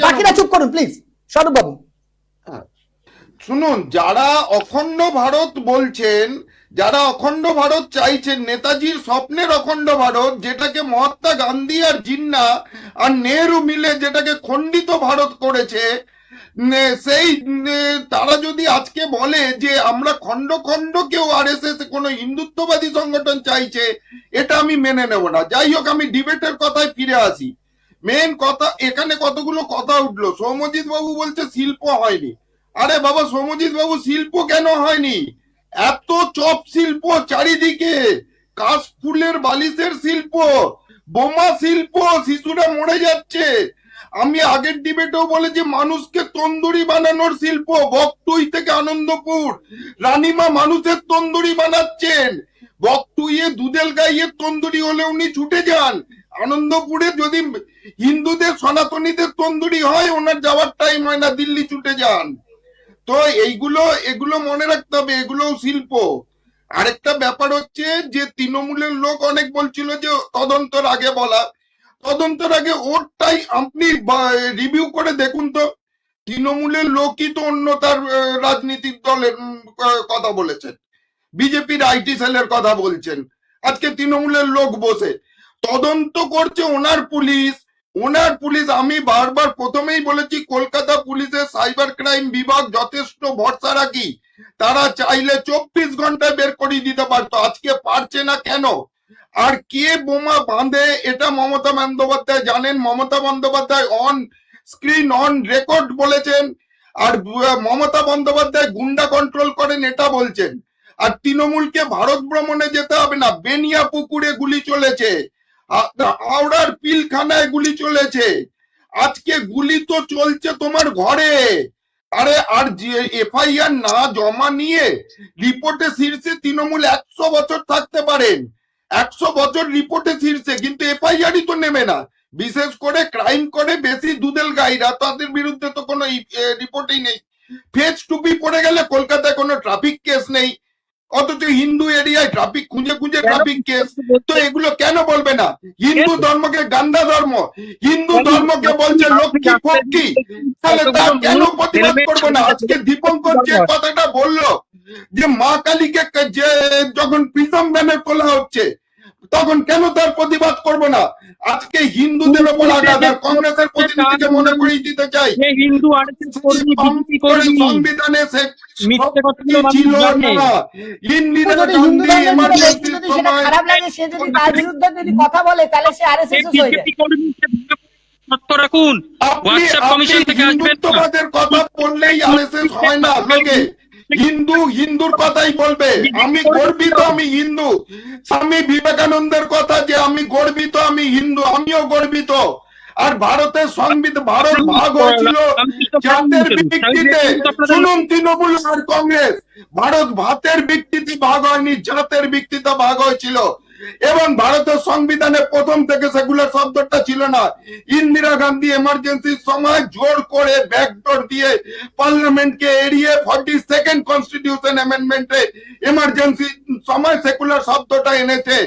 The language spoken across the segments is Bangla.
বাকিরা চুপ করুন প্লিজ। স্বরূপ বাবু শুনুন, যারা অখণ্ড ভারত বলছেন, যারা অখণ্ড ভারত চাইছেন, নেতাজির স্বপ্নের অখণ্ড ভারত, যেটাকে মহাত্মা গান্ধী আর জিন্না আর নেহরু মিলে যেটাকে খণ্ডিত ভারত করেছে, সেই তারা যদি আজকে বলে যে আমরা খণ্ড খণ্ড কেউ আরএসএস কোনো হিন্দুত্ববাদী সংগঠন চাইছে, এটা আমি মেনে নেব না। যাই হোক, আমি ডিবেটের কথায় ফিরে আসি। মেন কথা, এখানে কতগুলো কথা উঠলো। সৌম্যজিৎ বাবু বলছে শিল্প হয়নি। আরে বাবা সৌম্যজিৎ বাবু, শিল্প কেন হয়নি? এত চপ শিল্প চারিদিকে, কাশফুলের বালিশের শিল্প, বোমা শিল্প, শিশুরা মরে যাচ্ছে। আমি আগের ডিবেটেও বলেছি মানুষকে তন্দুরি বানানোর শিল্প, বকটুই থেকে আনন্দপুর রানীমা মানুষের তন্দুরি বানাচ্ছেন। বকটুইয়ে দুধেল গাইয়ের তন্দুরি হলে উনি ছুটে যান। আনন্দপুরে যদি হিন্দুদের সনাতনীদের তন্দুরি হয়, ওনার যাওয়ার টাইম হয় না, দিল্লি ছুটে যান। তো এগুলো মনে রাখতে হবে, এগুলো শিল্প। আরেকটা ব্যাপার হচ্ছে যে তৃণমূলের লোক অনেক বলছিল যে তদন্তের আগে বলা, তদন্তের আগে ওরটাই আপনি রিভিউ করে দেখুন তো, তৃণমূলের লোকই তো অন্য তার রাজনীতিক দলের কথা বলেছেন, বিজেপির আইটি সেলের কথা বলছেন। আজকে তৃণমূলের লোক বসে তদন্ত করছে ওনার পুলিশ। আমি বারবার প্রথমেই বলেছি, কলকাতা পুলিশের সাইবার ক্রাইম বিভাগ যথেষ্ট ভরসা রাখি, তারা চাইলে 24 ঘন্টায় বের করে দিতে পারতো, আজকে পারছে না কেন? আর কে বোমা বাঁধে এটা মমতা বন্দ্যোপাধ্যায় জানেন। Mamata Bandyopadhyay on screen on record বলেছেন। আর মমতা বন্দ্যোপাধ্যায় গুন্ডা কন্ট্রোল করেন এটা বলছেন। আর তৃণমূলকে ভারত ভ্রমণে যেতে হবে না, বেনিয়া পুকুরে গুলি চলেছে, হাওড়ার পিলখানায় গুলি চলেছে, আজকে গুলি তো চলছে তোমার ঘরে। আরে আর এফআইআর না জমা নিয়ে রিপোর্টে শীর্ষে তৃণমূল 100 বছর থাকতে পারেন, 100 বছর রিপোর্টে শীর্ষে, কিন্তু এফআইআরই তো নেবে না। বিশেষ করে ক্রাইম করে বেশি দুধেল গাইরা, তাদের বিরুদ্ধে তো কোনো রিপোর্টই নেই। ফেজ টুপি পড়ে গেলে কলকাতায় কোনো ট্রাফিক কেস নেই, অথচ হিন্দু এরিয়ায় ট্রাফিক খুঁজে খুঁজে ট্রাফিক কেস। তো এগুলো কেন বলবে না? হিন্দু ধর্মকে গান্দা ধর্ম, হিন্দু ধর্মকে বলছে লক্ষ্মী ফক্কি, তাহলে তা কেন প্রতিবাদ করবো না? আজকে দীপঙ্কর যে কথাটা বললো যে মা কালীকে যে যখন প্রিজম ব্যানার তোলা হচ্ছে, তখন কেন তার প্রতিবাদ করবো না? আজকে হিন্দুদের ওপর আঘাত। আর কংগ্রেসের প্রতিনিধিকে মনে করিয়ে দিতে চাই, সংবিধানে খারাপ লাগে, সে যদি তার বিরুদ্ধে যদি কথা বলে তাহলে সে আরএসএস হয়ে যায়। হিন্দুত্ববাদের কথা বললেই আরএসএস হয় না, লোকে হিন্দুর কথাই বলবে। আমি গর্বিত, আমি হিন্দু। স্বামী বিবেকানন্দের কথা যে আমি গর্বিত, আমি হিন্দু, আমিও গর্বিত। আর ভারতের সংবিধান, ভারত ভাগ হয়েছিল জাতের ভিত্তিতে। শুনুন, তৃণমূল আর কংগ্রেস, ভারত ভাতের ভিত্তিতে ভাগ হয়নি, জাতের ভিত্তিতে ভাগ হয়েছিল। এবং ভারতের সংবিধানে প্রথম থেকে সেকুলার শব্দটা ছিল না। ইন্দিরা গান্ধী এমার্জেন্সির সময় জোর করে ব্যাকডোর দিয়ে পার্লামেন্টকে এড়িয়ে 42nd কনস্টিটিউশন অ্যামেন্ডমেন্টে এমার্জেন্সি সময় সেকুলার শব্দটা এনেছে।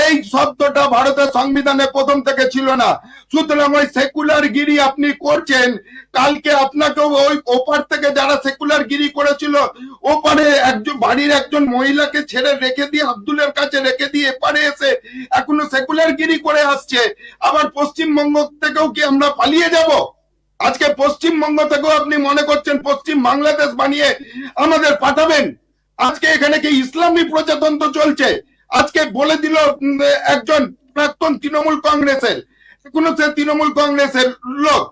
এই শব্দটা ভারতের সংবিধানে প্রথম থেকে ছিল না। সুতরাং ওই সেকুলার গিরি আপনি করছেন, কালকে আপনাকে ওই ওপার থেকে যারা সেকুলার গিরি করেছিল, ওপারে একজন বাড়ির একজন মহিলাকে ছেড়ে রেখে দিয়ে, আব্দুলের কাছে রেখে দিয়ে এপারে এসে এখনো সেকুলার গিরি করে আসছে। আবার পশ্চিমবঙ্গ থেকেও কি আমরা পালিয়ে যাব? আজকে পশ্চিমবঙ্গ থেকেও আপনি মনে করছেন পশ্চিম বাংলাদেশ বানিয়ে আমাদের পাঠাবেন? আজকে এখানে কি ইসলামী প্রজাতন্ত্র চলছে? আজকে বলে দিল একজন প্রাক্তন তৃণমূল কংগ্রেসের, এখনো সে তৃণমূল কংগ্রেসের লোক,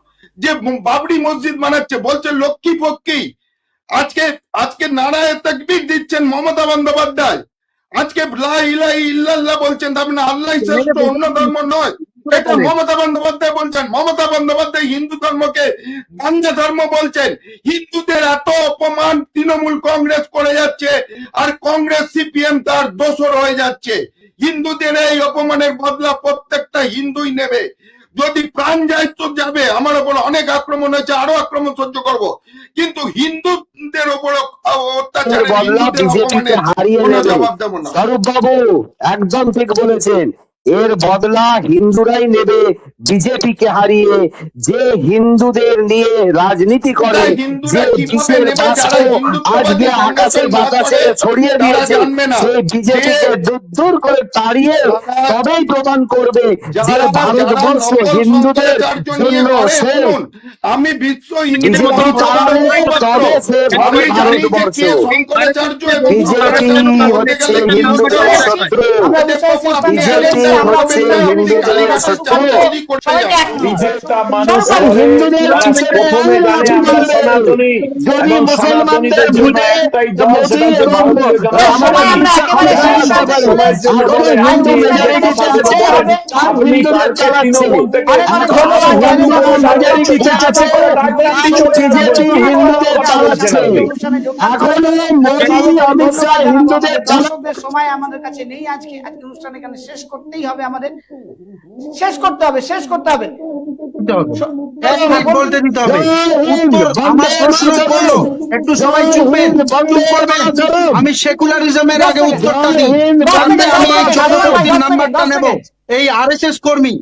যে বাবরি মসজিদ বানাচ্ছে, বলছে লক্ষ্মী পক্ষী। আজকে নারায়ে তাকবীর দিচ্ছেন মমতা বন্দ্যোপাধ্যায়। আজকে লা ইলাহা ইল্লাল্লাহ বলছেন, তার মানে আল্লাহ শ্রেষ্ঠ, অন্য ধর্ম নয়, এটা মমতা বন্দ্যোপাধ্যায় বলছেন। মমতা বন্দ্যোপাধ্যায় হিন্দু ধর্মকে গাঞ্জা ধর্ম বলছেন। হিন্দুদের এত অপমান তৃণমূল কংগ্রেস করে যাচ্ছে, আর কংগ্রেস সিপিএম তার দোসর হয়ে যাচ্ছে। হিন্দুদের এই অপমানের বদলা প্রত্যেকটা হিন্দুই নেবে। যদি প্রাণ যায় তো যাবে, আমার উপর অনেক আক্রমণ হয়েছে, আরো আক্রমণ সহ্য করব, কিন্তু হিন্দুদের উপর অত্যাচার হারিয়ে নেবে। স্বরূপ বাবু একদম ঠিক বলেছেন। এর বদলা হিন্দুরাই নেবে বিজেপিকে হারিয়ে। যে হিন্দুদের নিয়ে রাজনীতি করে, যে হিন্দুরা কিভাবে বিষের নেবে? যারা বাষ্প আজকে হিন্দুত্ববাদী আকাশে সংগঠন না বাতাসে করে ছড়িয়ে তারা দিয়েছে, জানবে না সেই বিজেপিকে দূর করে তাড়িয়ে তবেই প্রমাণ করবে যে যারা ভারতবর্ষ নকল হিন্দুদের শঙ্করাচার্য নিয়ে জন্য করে, সে শুনুন, আমি বিশ্ব হিন্দু বিজেপি চালাবে, তবে সে আমি জানি যে ভারতবর্ষ। কে শঙ্করাচার্য এবং বিজেপি শঙ্করাচার্য বলতে হচ্ছে গেলে কি হিন্দুদের বুঝতে শত্রু। আমরা ওদের বিষয়ে বাবা, সিস্টেমে আপনি চলে এসেছি, বিজেপি আমরা হচ্ছে বলতে আপনি হিন্দুদের কালীঘাটের শত্রু। চাঁদপুরি করতে সবাইকে যান। এক মিনিট। প্রত্যেকটা মানুষ যখন করে হিন্দুদের যারা পিছনে প্রথমে জানে আমরা ছুটবে, সনাতনী যদি এবং মুসলমানদের সনাতনীদের জন্য ভুলে একটাই দল, মোদী সেটা হচ্ছে এবং ভারতীয় জনতা সবাই পার্টি। আমরা একেবারে যারা শেষ পর্যায়ে চলে এসেছি। সমাজের এখন বলে হিন্দু আপনি মেজরিটিতে কথা আছে, বলেন, তার আপনি হিন্দুদের কালকে চালাচ্ছে। তৃণমূল থেকে অনেক অনেক এখন ধন্যবাদ। হিন্দু জয়দেব বাবু, মেজরিটিতে আছে, করে রাজনীতি তার চলছে না। বিজেপি হিন্দুদের কথা বলছেন চালাচ্ছে। আপনি। অনুষ্ঠানে যোগদান এখন করেন। মোদী অমিত শাহ হিন্দুদের চালাচ্ছে। দর্শকদের সময় আমাদের কাছে নেই, আজকে অনুষ্ঠান এখানে শেষ করতেই হবে, আমাদের শেষ করতে হবে। এক মিনিট বলতে দিতে হবে। উত্তর আমার প্রশ্নের উত্তর একটু সবাই চুপবেন, চুপ করবেন। আমি সেকুলারিজমের আগে উত্তরটা দিই, তারপরে আমি এই চক্রবর্তীর নাম্বারটা নেব। এই আরএসএস কর্মী,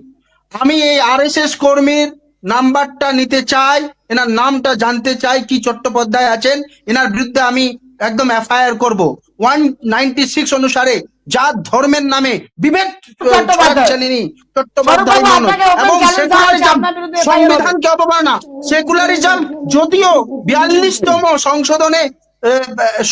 আমি এই আরএসএস কর্মীর নাম্বারটা নিতে চাই, এনার নামটা জানতে চাই, কি চট্টোপাধ্যায় আছেন, এনার বিরুদ্ধে আমি একদম এফআইআর করব 196 অনুসারে জাত ধর্মের নামে বিভেদ ছড়াচ্ছেন চট্টোপাধ্যায় মানুষ এবং সেকুলারিজম সংবিধানকে অবমাননা। সেকুলারিজম যদিও 42তম সংশোধনে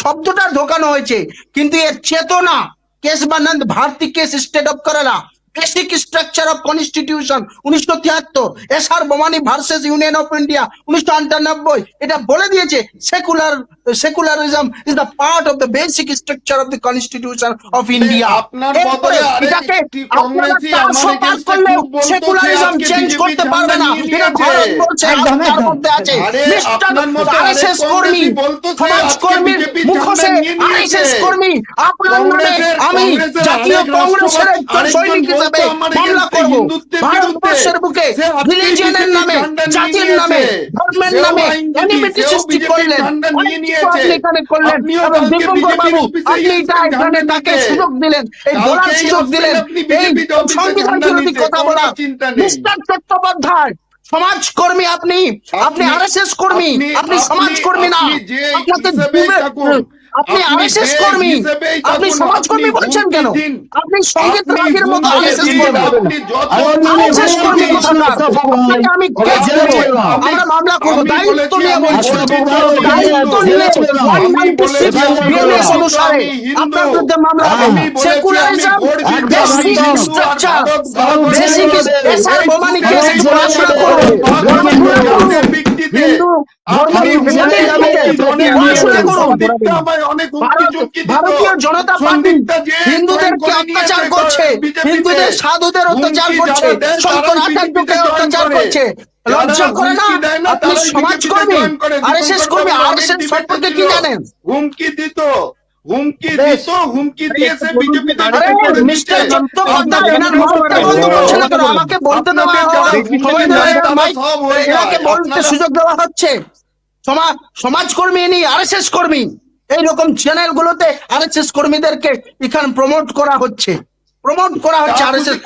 শব্দটা ঢোকানো হয়েছে, কিন্তু এর চেতনা Kesavananda Bharati case state of Kerala, basic structure of constitution 1973, SR Bommai versus union of India 1998, এটা বলে দিয়েছে secularism is the part of the basic structure of the constitution of India. আপনার বদলে আরেকটি কংগ্রেসি আমার এগেইনস্টে খুব বলতো, সেকুলারিজম আজকে চেঞ্জ বিজেপি করতে পারবে না, নিয়ে এটা নিয়েছে। ভারত বলছে, একদম, তার একদম। মধ্যে আছে আরে মিস্টার আপনার মতো আরএসএস আরেক কর্মী, কংগ্রেসি বলতো যে সমাজ আজকে কর্মীর বিজেপি মুখোশে ঝান্ডা নিয়ে নিয়েছে। আরএসএস কর্মী, আপনার নামে আমি কংগ্রেসের জাতীয় আরেক কংগ্রেসের রাষ্ট্রপতি সৈনিক আরেকজন হিসেবে বলতো আমার মামলা এগেইনস্টে করব। হিন্দুত্বের ভারতবর্ষের বুকে সে আজকে রিলিজিয়নের বিজেপি নামে, ঝান্ডা নিয়ে জাতির নিয়েছে। নামে, ধর্মের সেও নামে আইনজীবী, অ্যানিমিটি সেও সৃষ্টি বিজেপির করলেন। ঝান্ডা নিয়ে অনেক কিছু নিয়েছে। আপনি এখানে করলেন আপনিও এবং কালকে দীপঙ্কর বিজেপির বাবু অফিসে আপনি গিয়েছিলেন তার এখানে ঝান্ডা তাকে নিতে। সুযোগ দিলেন, এই বলার কালকেই সুযোগ আসলেন দিলেন, আপনি এই বিজেপির অফিসে সংবিধান ঝান্ডা বিরোধী নিতে, কথা কোনো বলা। চিন্তা নেই। মিস্টার চট্টোপাধ্যায় সমাজকর্মী, আপনি আরএসএস কর্মী, আপনি সমাজকর্মী না, আপনি যে আপনাকে হিসেবেই থাকুন, আপনি আরএসএস যে কর্মী, হিসেবেই আপনি থাকুন, সমাজকর্মী আপনি বলছেন কেন? হুমকি দিন। আপনি সঙ্গীত আপনি রাগের মতো হুমকি আরএসএস দিন, কর্মী। আপনি যত আরএসএস কর্মী হুমকি দিন। কোথাকার? আপনাকে আমি কেস দেবো, আমরা মামলা করবো, আমি দায়িত্ব বলেছি, নিয়ে আমি বলছি, বলেছি, দায়িত্ব নিয়ে আমি বলেছি, 196 বিএনএস অনুসারে আমি হিন্দু। আপনার বিরুদ্ধে মামলা আমি করবো। বলেছি, সেকুলারিজম, আমি ভোট দিতে বেসিক আমি হিন্দু, স্ট্রাকচার, আর ভারত বেসিক এসআর বোমানি কেস এই পড়াশোনা দুটো করুন, পড়াশোনা করুন। ভিত্তিতে হিন্দু ধর্মের ভিত্তিতে পড়াশোনা করুন। ভারতীয় জনতা পার্টি হিন্দুদেরকে অত্যাচার করছে, হিন্দুদের সাধুদের অত্যাচার করছে, শঙ্করাচার্যকে অত্যাচার করছে। লজ্জা করে না? আপনি সমাজকর্মী, আরএসএস কর্মী, আরএসএস সম্পর্কে কি জানেন? হুমকি দিত, হুমকি দিয়েছে বিজেপি। আরে মিস্টার চট্টোপাধ্যায় এনার মামলাটা বন্ধ করছে না কেন? আমাকে বলতে দেওয়া এনাকে বলতে সুযোগ দেওয়া হচ্ছে। সমাজকর্মী ইনি আরএসএস কর্মী, এইরকম চ্যানেল গুলোতে আরএসএস কর্মীদেরকে এখানে প্রমোট করা হচ্ছে আরএসএস।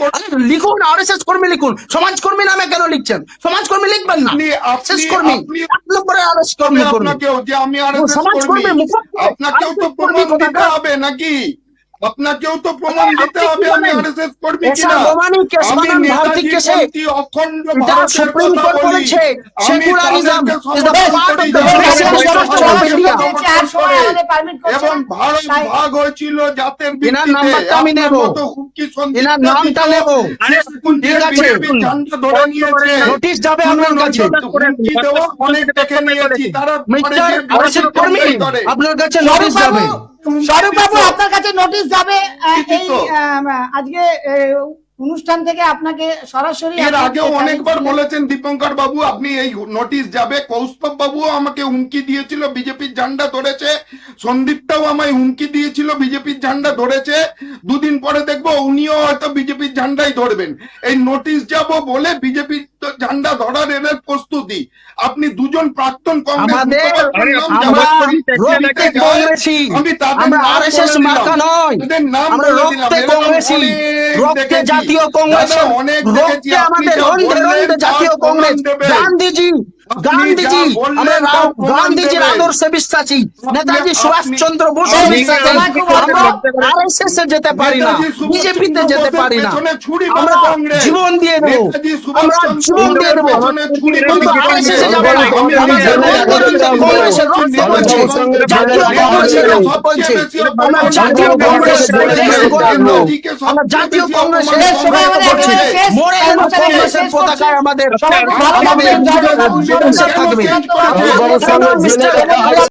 লিখুন আরএসএস কর্মী লিখুন, সমাজকর্মী নামে কেন লিখছেন? সমাজকর্মী লিখবেন না, আরএসএস কর্মী এক নম্বরে আরএসএস কর্মী করুন। আপনাকেও যে আমি আরএসএস সমাজকর্মী কর্মী, মুখোশ আপনাকেও তো প্রমাণ দিতে হবে নাকি? আপনাকেও তো প্রমাণ দিতে হবে আমি আরএসএস কর্মী কিনা। বোমানি কেস আমি বানান ভারতী কেসে নেতাজি অখণ্ড এটা ভারতের সুপ্রিম কথা কোর্ট বলি। বলেছে আমি সেকুলারিজম তাদেরকে is the part of the basic structure of India. এবং ভারত ভাগ হয়েছিল জাতের এনার ভিত্তিতে। নাম্বারটা আমি নেব, আপনার মতো হুমকি সন্ত্রাস এনার নামটা নেব। ঠিক আছে, বিজেপির ঝান্ডা ধরে নিয়েছে। নোটিশ যাবে আপনার কাছে। হুমকি দেওয়া অনেক দেখে নিয়েছি, তারা মিস্টার পরে গিয়ে আরএসএস কর্মী, করে। আপনার কাছে নোটিশ যাবে। স্বরূপ বাবু আপনার কাছে নোটিশ যাবে। এই তো। আজকে অনুষ্ঠান থেকে আপনাকে সরাসরি এর আগেও অনেকবার বলেছেন দীপঙ্কর বাবু আপনি এই নোটিশ যাবে। কৌস্তব বাবুও আমাকে হুমকি দিয়েছিল, বিজেপির ঝান্ডা ধরেছে। সন্দীপটাও আমায় হুমকি দিয়েছিল, বিজেপির ঝান্ডা ধরেছে। দুদিন পরে দেখবো উনিও হয়তো বিজেপির ঝান্ডাই ধরবেন। এই নোটিশ যাব বলে বিজেপির ঝান্ডা ধরার এর প্রস্তুতি। আপনি দুজন প্রাক্তন কংগ্রেস মুখপাত্রের নাম আমরা জামাত কংগ্রেসী, আমি তাদের আমরা নাম আরএসএস বলে দিলাম। মার্কা নয়, তাদের নাম আমরা বলে দিলাম। রক্তে এরকম কংগ্রেসী, অনেক রক্তে দেখেছি। জাতি জাতীয় কংগ্রেসের দাদা, অনেক দেখেছি, রক্তে আপনি আমাদের যা রন্ধে বললেন রন্ধে তার জাতীয় প্রমাণ কংগ্রেস, দেবেন। গান্ধীজি আপনি যা বললেন আমরা তার প্রমাণ গান্ধীজির দেবেন। আদর্শে বিশ্বাসী, নেতাজি আপনি- সুভাষচন্দ্র বসু আপনি- বিশ্বাসী। আমরা RSS এ যেতে পারি না, নেতাজি সুভাষচন্দ্র বিজেপিতে যেতে বোসের পারি না, পেছনে ছুরি আমরা মারা কংগ্রেস। জীবন দিয়ে দেবো, নেতাজি আমরা সুভাষচন্দ্র জীবন দিয়ে দেবো, পেছনে ছুরি কিন্তু মারা RSS এ কংগ্রেস। যাবো না। আমি আমাদের নিজের রক্তে রক্তে কংগ্রেসের রক্ত বলছে, জাতীয় কংগ্রেসের রক্ত বলছে, আমরা জাতীয় কংগ্রেসের দেশ গড়ার লোক, আমরা জাতীয় কংগ্রেসের শেষ সময় আমাদের করছি। একেবারে শেষ। মরে গেল কংগ্রেসের পতাকায় আমাদের সবাই খুব ভালো আমাদের থাকবেন, জয় জগন্নাথ, থাকবে। জয় জগন্নাথ। গণতন্ত্র জেনে রাখা